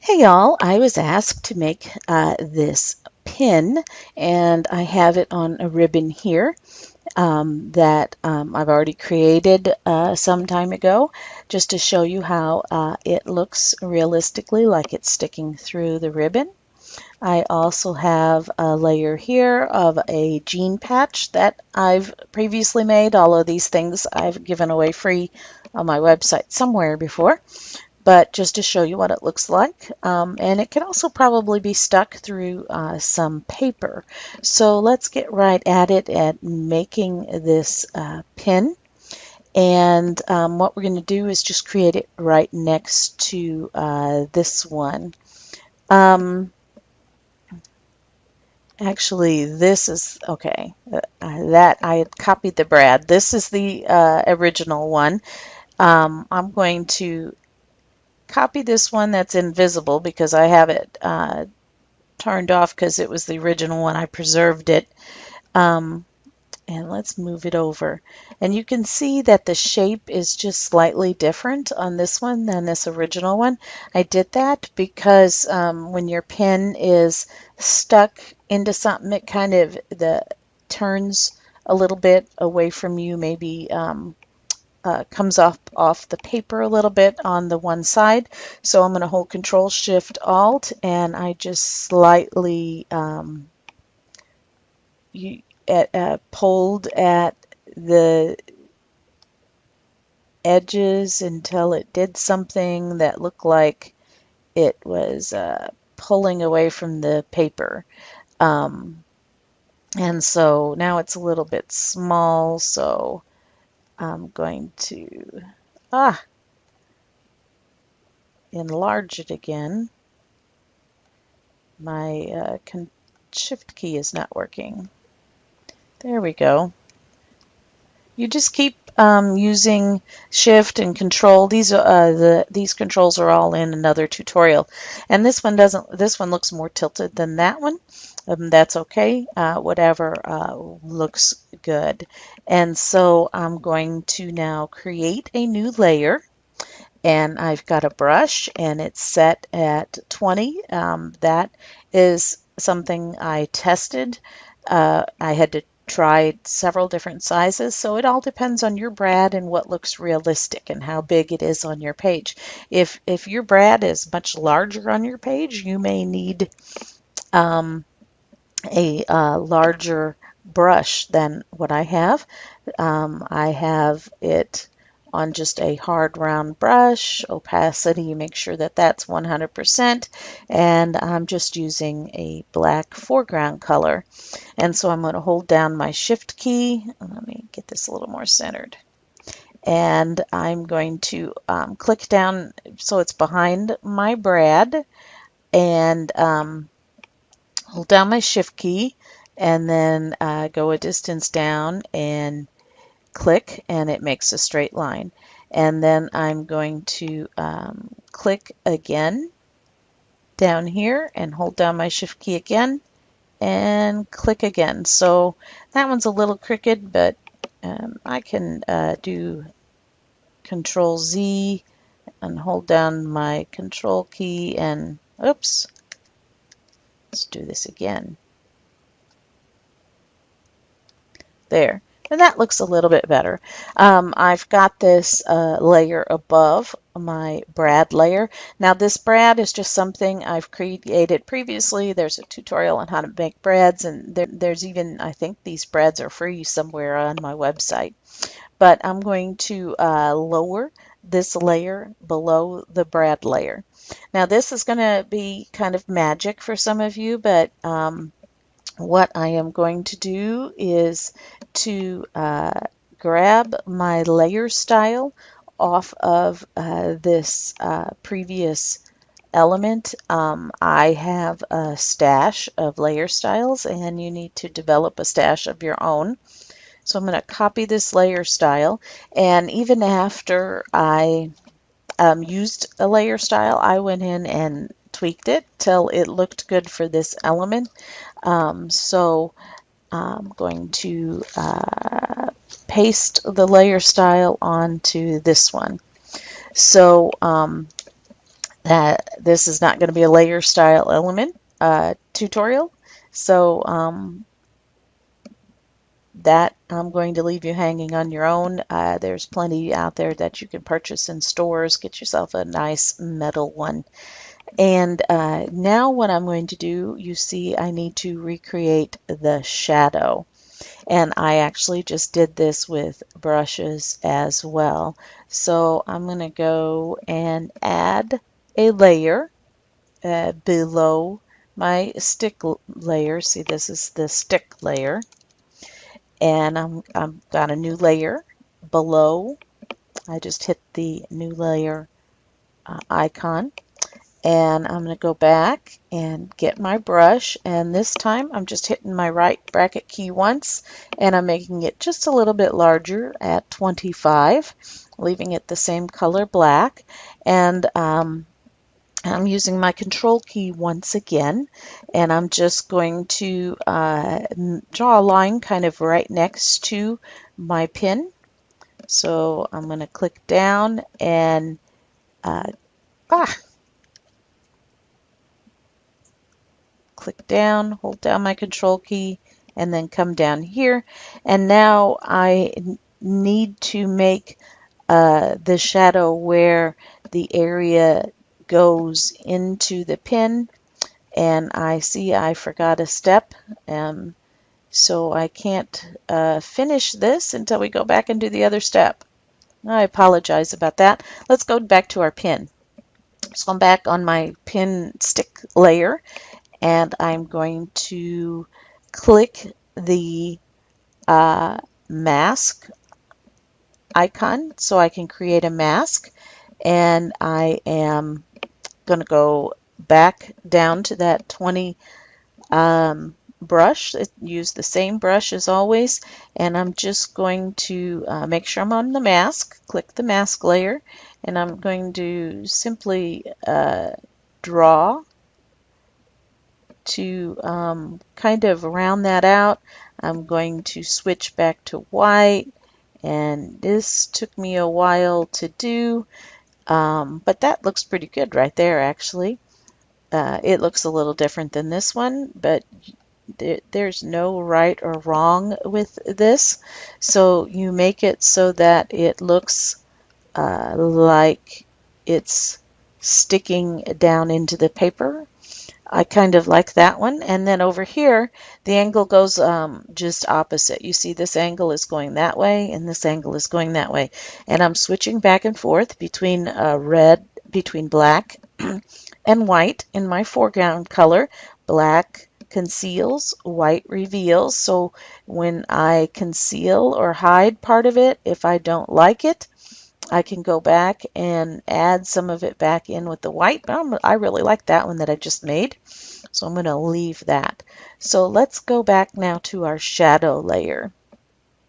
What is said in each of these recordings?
Hey y'all, I was asked to make this pin, and I have it on a ribbon here that I've already created some time ago, just to show you how it looks realistically like it's sticking through the ribbon. I also have a layer here of a jean patch that I've previously made. All of these things I've given away free on my website somewhere before, but just to show you what it looks like. And it can also probably be stuck through some paper. So let's get right at it at making this pin. And what we're going to do is just create it right next to this one. Um, Actually, this is okay. That I had copied the Brad. This is the original one. I'm going to copy this one that's invisible because I have it turned off because it was the original one. I preserved it. Um, and let's move it over. And you can see that the shape is just slightly different on this one than this original one. I did that because when your pen is stuck into something, it kind of turns a little bit away from you, maybe comes off the paper a little bit on the one side. So I'm going to hold Control Shift Alt, and I just slightly pulled at the edges until it did something that looked like it was pulling away from the paper. Um, and so now it's a little bit small, so I'm going to enlarge it again. My Shift key is not working. There we go. You just keep using Shift and Control. These controls are all in another tutorial, and this one doesn't. This one looks more tilted than that one. That's okay. Whatever looks good. And so I'm going to now create a new layer. And I've got a brush, and it's set at 20. That is something I tested. I had to try several different sizes, so it all depends on your brad and what looks realistic and how big it is on your page. If your brad is much larger on your page, you may need a larger brush than what I have. I have it on just a hard round brush. Opacity, you make sure that that's 100%, and I'm just using a black foreground color. And so I'm going to hold down my Shift key. Let me get this a little more centered. And I'm going to click down so it's behind my brad, and hold down my Shift key, and then go a distance down and click, and it makes a straight line. And then I'm going to click again down here and hold down my Shift key again and click again. So that one's a little crooked, but I can do Control Z and hold down my Control key and oops, let's do this again. There. And that looks a little bit better. I've got this layer above my brad layer. Now this brad is just something I've created previously. There's a tutorial on how to make brads, and there's even, I think these brads are free somewhere on my website. But I'm going to lower this layer below the brad layer. Now this is going to be kind of magic for some of you, but what I am going to do is to grab my layer style off of this previous element. I have a stash of layer styles, and you need to develop a stash of your own. So I'm going to copy this layer style, and even after I used a layer style, I went in and tweaked it till it looked good for this element. So I'm going to paste the layer style onto this one. So that this is not going to be a layer style element tutorial. So that I'm going to leave you hanging on your own. There's plenty out there that you can purchase in stores. Get yourself a nice metal one. And now what I'm going to do, you see I need to recreate the shadow. And I actually just did this with brushes as well. So I'm going to go and add a layer below my stick layer. See, this is the stick layer. And I'm got a new layer below. I just hit the new layer icon. And I'm going to go back and get my brush, and this time I'm just hitting my right bracket key once, and I'm making it just a little bit larger at 25, leaving it the same color black, and I'm using my control key once again, and I'm just going to draw a line kind of right next to my pin. So I'm going to click down and click down, hold down my control key, and then come down here. And now I need to make the shadow where the area goes into the pin. And I see I forgot a step, so I can't finish this until we go back and do the other step. I apologize about that. Let's go back to our pin. So I'm back on my pin stick layer, and I'm going to click the mask icon so I can create a mask, and I am going to go back down to that 20 brush, use the same brush as always, and I'm just going to make sure I'm on the mask, click the mask layer, and I'm going to simply draw to kind of round that out. I'm going to switch back to white, and this took me a while to do, but that looks pretty good right there actually. It looks a little different than this one, but there's no right or wrong with this. So you make it so that it looks like it's sticking down into the paper. I kind of like that one. And then over here, the angle goes just opposite. You see this angle is going that way and this angle is going that way. And I'm switching back and forth between between black and white in my foreground color. Black conceals, white reveals. So when I conceal or hide part of it, if I don't like it, I can go back and add some of it back in with the white. But I really like that one that I just made, so I'm going to leave that. So let's go back now to our shadow layer.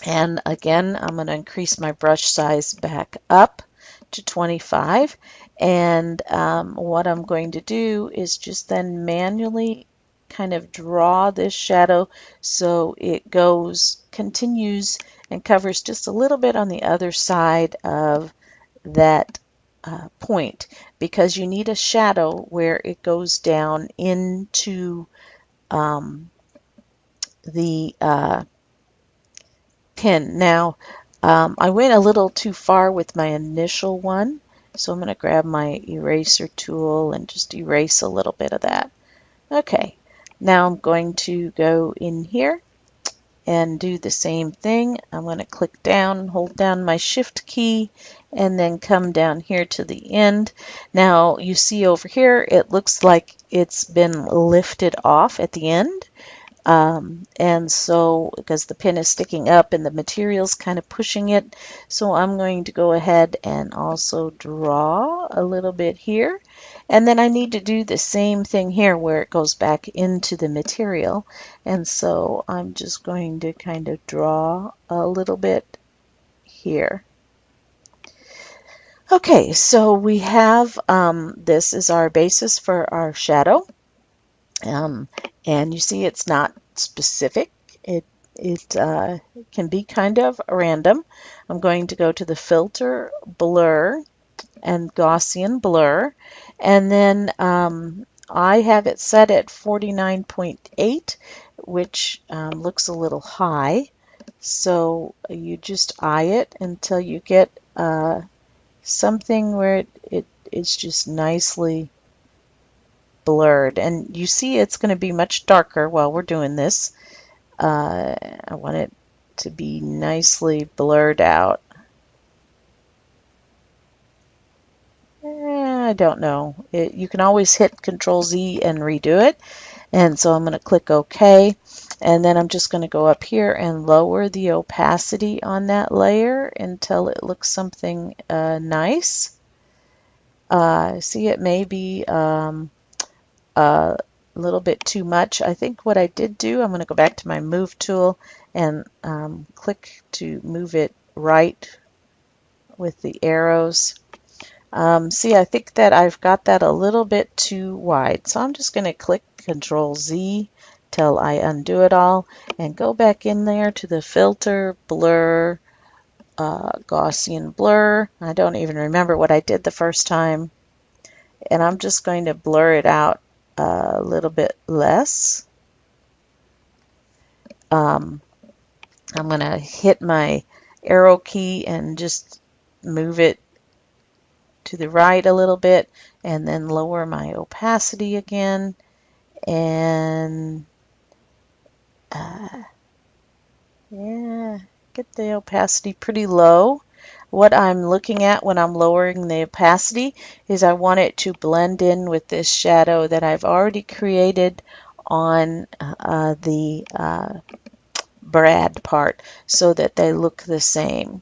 And again, I'm going to increase my brush size back up to 25. And what I'm going to do is just then manually kind of draw this shadow so it continues and covers just a little bit on the other side of that point, because you need a shadow where it goes down into the pin. Now, I went a little too far with my initial one, so I'm going to grab my eraser tool and just erase a little bit of that. Okay, now I'm going to go in here and do the same thing. I'm going to click down, hold down my shift key, and then come down here to the end. Now you see over here it looks like it's been lifted off at the end. And so because the pin is sticking up and the material's kind of pushing it, so I'm going to go ahead and also draw a little bit here. And then I need to do the same thing here where it goes back into the material. And so I'm just going to kind of draw a little bit here. Okay, so we have this is our basis for our shadow. And you see it's not specific. It can be kind of random. I'm going to go to the filter, blur, and Gaussian blur, And then I have it set at 49.8, which looks a little high. So you just eye it until you get something where it's just nicely blurred. And you see it's going to be much darker while we're doing this. I want it to be nicely blurred out. I don't know. You can always hit Control Z and redo it. And so I'm going to click OK. And then I'm just going to go up here and lower the opacity on that layer until it looks something nice. See, it may be a little bit too much. I think what I did do, I'm going to go back to my Move tool and click to move it right with the arrows. See, I think that I've got that a little bit too wide. So I'm just going to click Control Z till I undo it all and go back in there to the filter, blur, Gaussian blur. I don't even remember what I did the first time. And I'm just going to blur it out a little bit less. I'm going to hit my arrow key and just move it to the right a little bit and then lower my opacity again and yeah, get the opacity pretty low. What I'm looking at when I'm lowering the opacity is I want it to blend in with this shadow that I've already created on the brad part so that they look the same.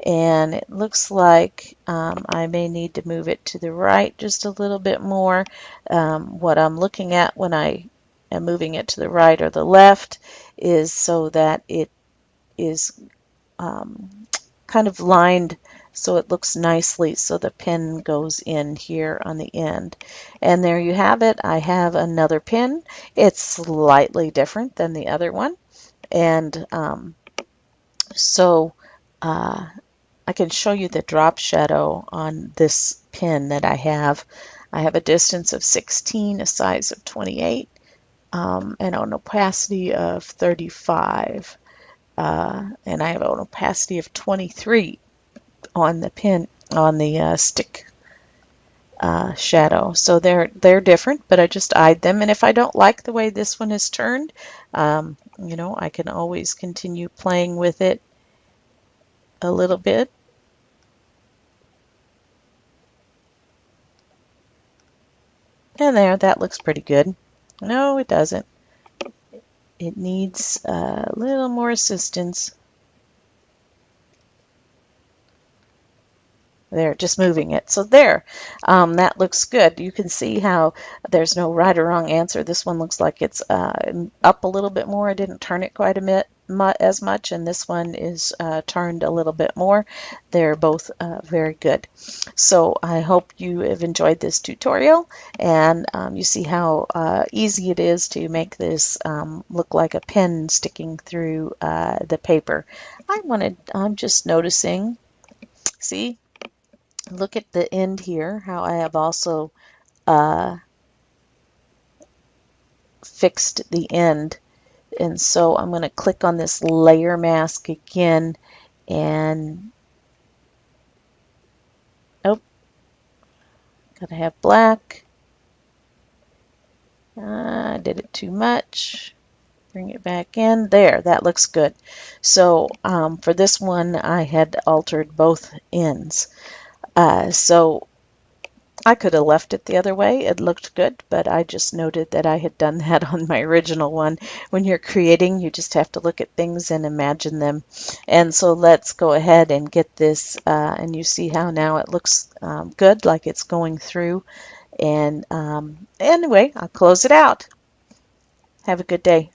And it looks like I may need to move it to the right just a little bit more. What I'm looking at when I am moving it to the right or the left is so that it is kind of lined so it looks nicely so the pin goes in here on the end. And there you have it. I have another pin. It's slightly different than the other one. And so I can show you the drop shadow on this pin that I have. I have a distance of 16, a size of 28, and an opacity of 35. And I have an opacity of 23 on the pin, on the stick shadow. So they're different, but I just eyed them. And if I don't like the way this one is turned, you know, I can always continue playing with it a little bit. And there, that looks pretty good. No, it doesn't. It needs a little more assistance. There, just moving it. So there, that looks good. You can see how there's no right or wrong answer. This one looks like it's up a little bit more. I didn't turn it quite a bit as much, and this one is turned a little bit more. They're both very good. So I hope you have enjoyed this tutorial, and you see how easy it is to make this look like a pen sticking through the paper. I'm just noticing, see? Look at the end here, how I have also fixed the end. And so I'm going to click on this layer mask again and oh, gotta have black. I did it too much. Bring it back in. There, that looks good. So for this one, I had altered both ends. So I could have left it the other way. It looked good, but I just noted that I had done that on my original one. When you're creating, you just have to look at things and imagine them. And so let's go ahead and get this, and you see how now it looks good, like it's going through. And anyway, I'll close it out. Have a good day.